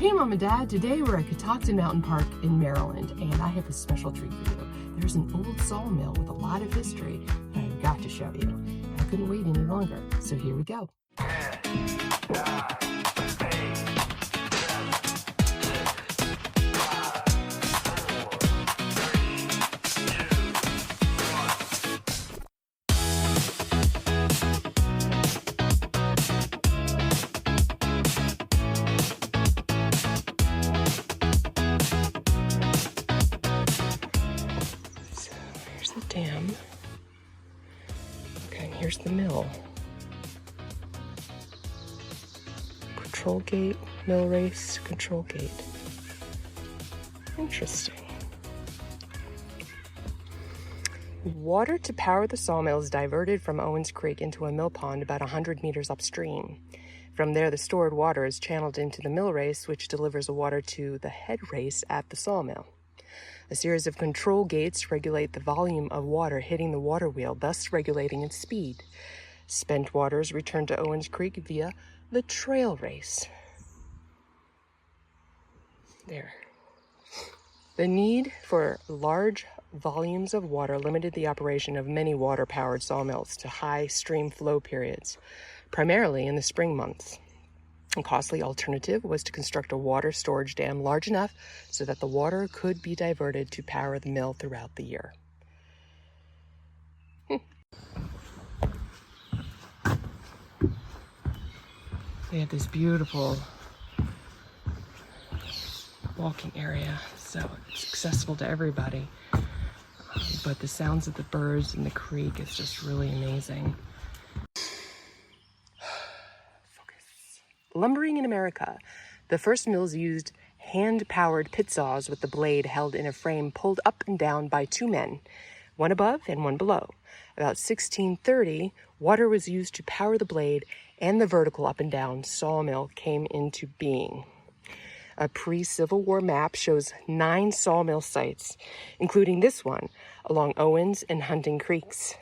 Hey Mom and Dad, today we're at Catoctin Mountain Park in Maryland, and I have a special treat for you. There's an old sawmill with a lot of history that I've got to show you. I couldn't wait any longer, so here we go. The dam. Okay, and here's the mill. Control gate, mill race, control gate. Interesting. Water to power the sawmill is diverted from Owens Creek into a mill pond about 100 meters upstream. From there, the stored water is channeled into the mill race, which delivers the water to the head race at the sawmill. A series of control gates regulate the volume of water hitting the water wheel, thus regulating its speed. Spent water is returned to Owens Creek via the trail race. There. The need for large volumes of water limited the operation of many water-powered sawmills to high stream flow periods, primarily in the spring months. A costly alternative was to construct a water storage dam large enough so that the water could be diverted to power the mill throughout the year. They have this beautiful walking area, so it's accessible to everybody. But the sounds of the birds and the creek is just really amazing. Lumbering in America. The first mills used hand-powered pit saws with the blade held in a frame pulled up and down by two men, one above and one below. About 1630, water was used to power the blade, and the vertical up and down sawmill came into being. A pre-Civil War map shows 9 sawmill sites, including this one along Owens and Hunting Creeks.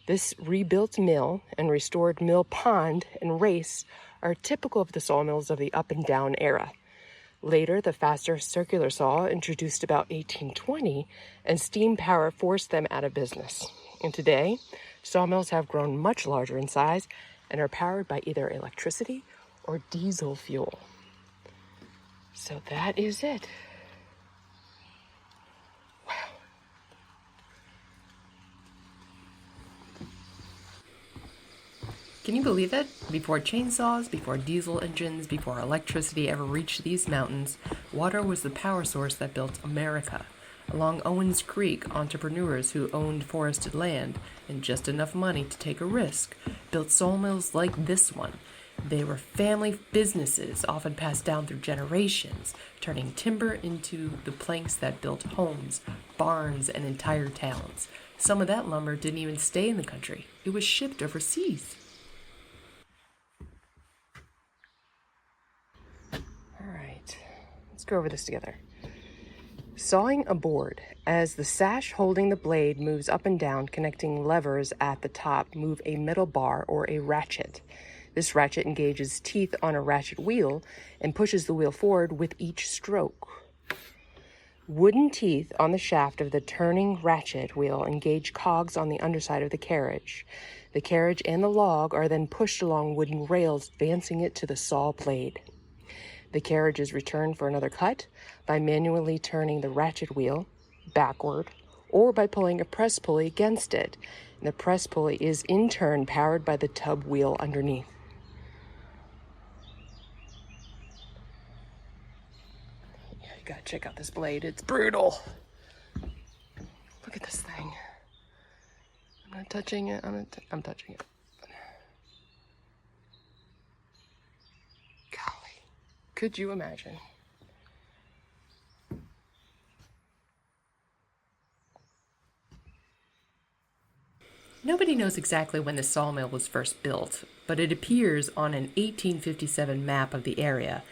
This rebuilt mill and restored mill pond and race are typical of the sawmills of the up and down era. Later, the faster circular saw, introduced about 1820, and steam power forced them out of business. And today, sawmills have grown much larger in size and are powered by either electricity or diesel fuel. So that is it. Can you believe it? Before chainsaws, before diesel engines, before electricity ever reached these mountains, water was the power source that built America. Along Owens Creek, entrepreneurs who owned forested land and just enough money to take a risk built sawmills like this one. They were family businesses, often passed down through generations, turning timber into the planks that built homes, barns, and entire towns. Some of that lumber didn't even stay in the country. It was shipped overseas. Let's go over this together. Sawing a board. As the sash holding the blade moves up and down, connecting levers at the top move a metal bar or a ratchet. This ratchet engages teeth on a ratchet wheel and pushes the wheel forward with each stroke. Wooden teeth on the shaft of the turning ratchet wheel engage cogs on the underside of the carriage. The carriage and the log are then pushed along wooden rails, advancing it to the saw blade. The carriage is returned for another cut by manually turning the ratchet wheel backward or by pulling a press pulley against it. And the press pulley is in turn powered by the tub wheel underneath. Yeah, you gotta check out this blade. It's brutal. Look at this thing. I'm not touching it. I'm touching it. Could you imagine? Nobody knows exactly when the sawmill was first built, but it appears on an 1857 map of the area,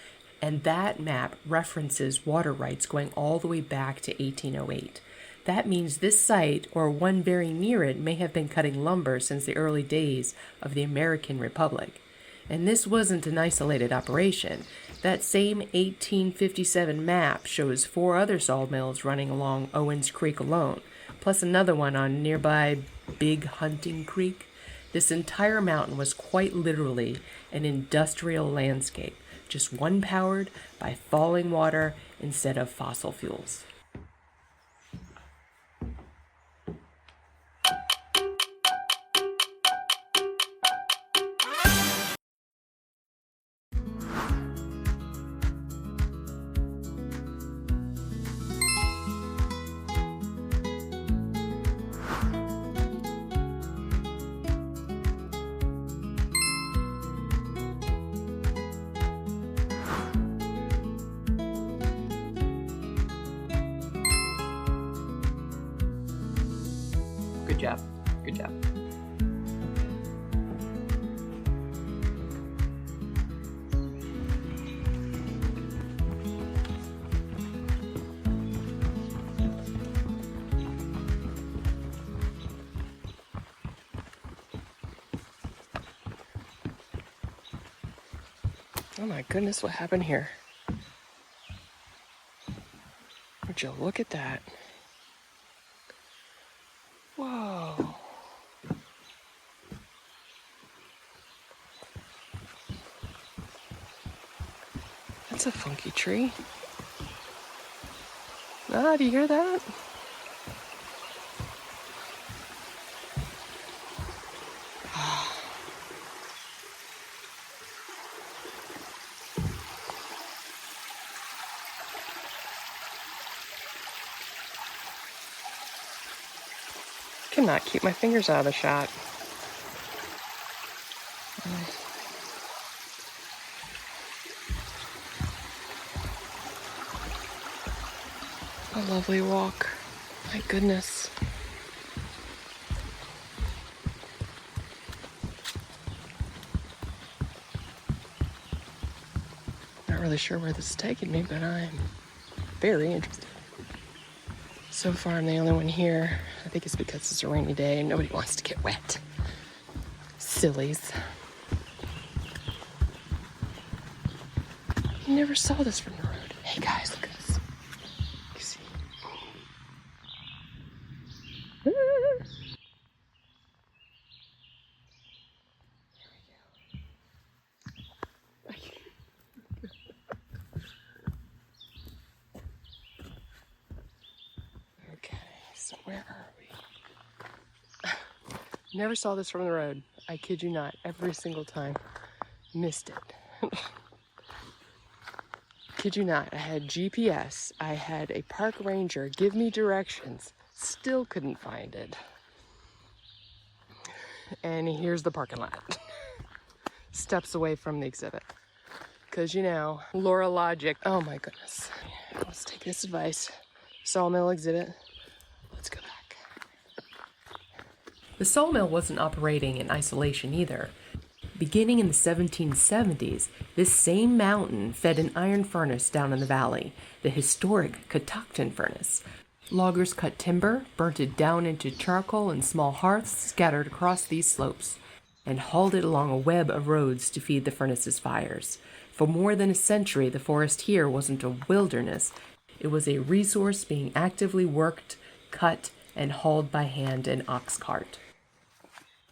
and that map references water rights going all the way back to 1808. That means this site, or one very near it, may have been cutting lumber since the early days of the American Republic. And this wasn't an isolated operation. That same 1857 map shows 4 other sawmills running along Owens Creek alone, plus another one on nearby Big Hunting Creek. This entire mountain was quite literally an industrial landscape, just one powered by falling water instead of fossil fuels. Good job. Good job. Oh my goodness, what happened here? Would you look at that? Whoa. That's a funky tree. Ah, do you hear that? Cannot keep my fingers out of the shot. A lovely walk. My goodness. Not really sure where this is taking me, but I'm very interested. So far, I'm the only one here. I think it's because it's a rainy day and nobody wants to get wet. Sillies. You never saw this from the road. Hey guys, look at this. You see? Okay, so where are we? Never saw this from the road. I kid you not. Every single time. Missed it. Kid you not. I had GPS. I had a park ranger give me directions. Still couldn't find it. And here's the parking lot. Steps away from the exhibit. Because, you know, Laura logic. Oh my goodness. Let's take this advice. Sawmill exhibit. Let's go back. The sawmill wasn't operating in isolation either. Beginning in the 1770s, this same mountain fed an iron furnace down in the valley, the historic Catoctin furnace. Loggers cut timber, burnt it down into charcoal and small hearths scattered across these slopes, and hauled it along a web of roads to feed the furnace's fires. For more than a century, the forest here wasn't a wilderness. It was a resource being actively worked, cut, and hauled by hand in ox cart.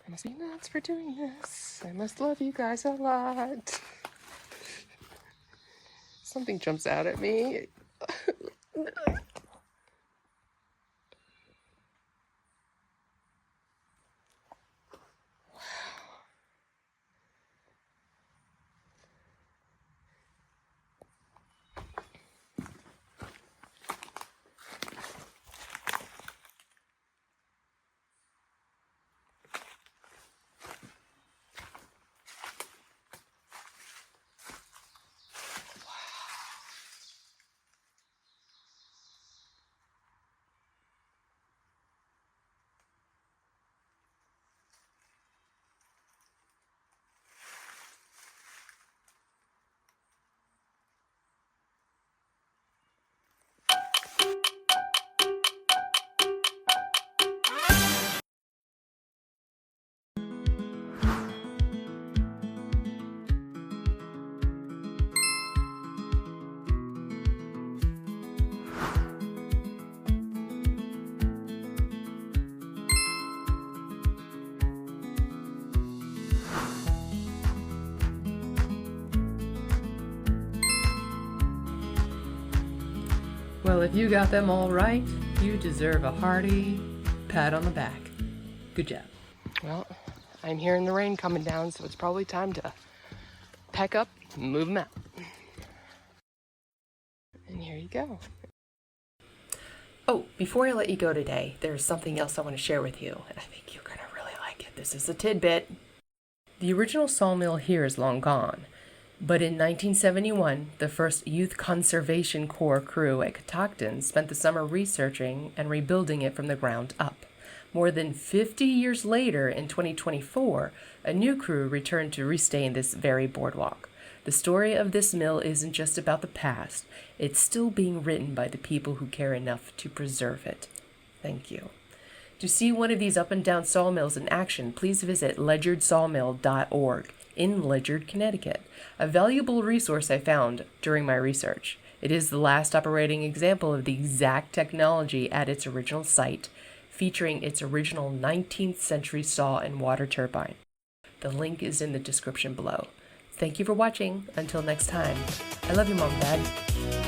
I must be nuts for doing this. I must love you guys a lot. Something jumps out at me. Well, if you got them all right, you deserve a hearty pat on the back. Good job. Well, I'm hearing the rain coming down, so it's probably time to pack up and move them out. And here you go. Oh, before I let you go today, there's something else I want to share with you, and I think you're going to really like it. This is a tidbit. The original sawmill here is long gone, but in 1971, the first Youth Conservation Corps crew at Catoctin spent the summer researching and rebuilding it from the ground up. More than 50 years later, in 2024, a new crew returned to restain this very boardwalk. The story of this mill isn't just about the past. It's still being written by the people who care enough to preserve it. Thank you. To see one of these up and down sawmills in action, please visit ledyardsawmill.org in Ledyard, Connecticut, a valuable resource I found during my research. It is the last operating example of the exact technology at its original site, featuring its original 19th century saw and water turbine. The link is in the description below. Thank you for watching. Until next time. I love you, Mom and Dad.